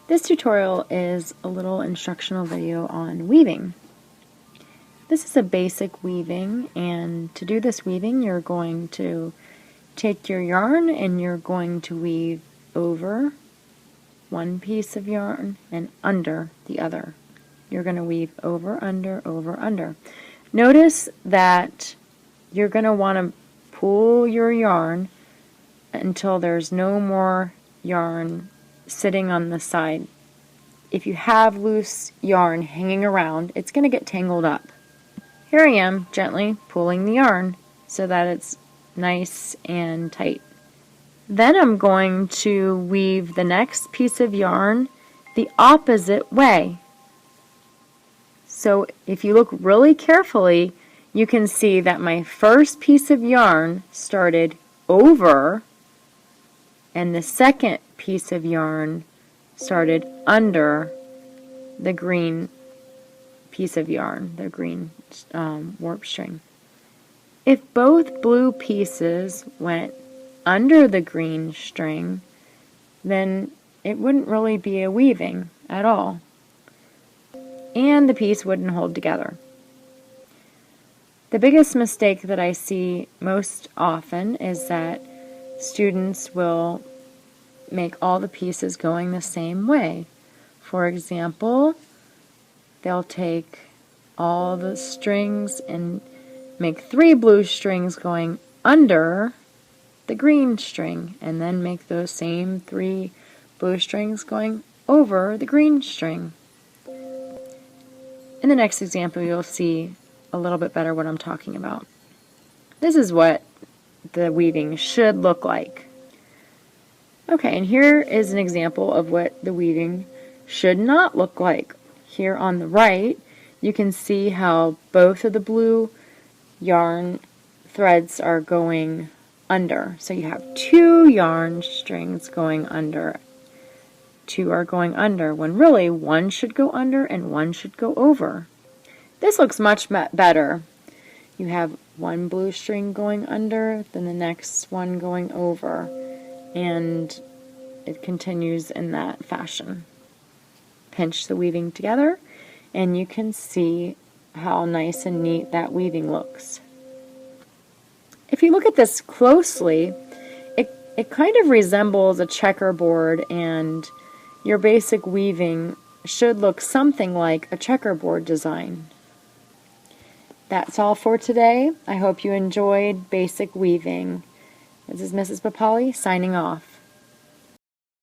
This tutorial is a little instructional video on weaving. This is a basic weaving, and to do this weaving you're going to take your yarn and you're going to weave over one piece of yarn and under the other. You're going to weave over, under, over, under. Notice that you're going to want to pull your yarn until there's no more yarn sitting on the side. If you have loose yarn hanging around, it's going to get tangled up. Here I am gently pulling the yarn so that it's nice and tight. Then I'm going to weave the next piece of yarn the opposite way. So if you look really carefully, you can see that my first piece of yarn started over and the second piece of yarn started under the green piece of yarn, the green warp string. If both blue pieces went under the green string, then it wouldn't really be a weaving at all, and the piece wouldn't hold together. The biggest mistake that I see most often is that students will make all the pieces going the same way. For example, they'll take all the strings and make 3 blue strings going under the green string, and then make those same 3 blue strings going over the green string. In the next example, you'll see a little bit better what I'm talking about. This is what the weaving should look like. Okay, and here is an example of what the weaving should not look like. Here on the right, you can see how both of the blue yarn threads are going under. So you have 2 yarn strings going under. 2 are going under, when really one should go under and one should go over. This looks much better. You have 1 blue string going under, then the next one going over, and it continues in that fashion. Pinch the weaving together and you can see how nice and neat that weaving looks. If you look at this closely, it kind of resembles a checkerboard, and your basic weaving should look something like a checkerboard design. That's all for today. I hope you enjoyed basic weaving. This is Mrs. Papali signing off.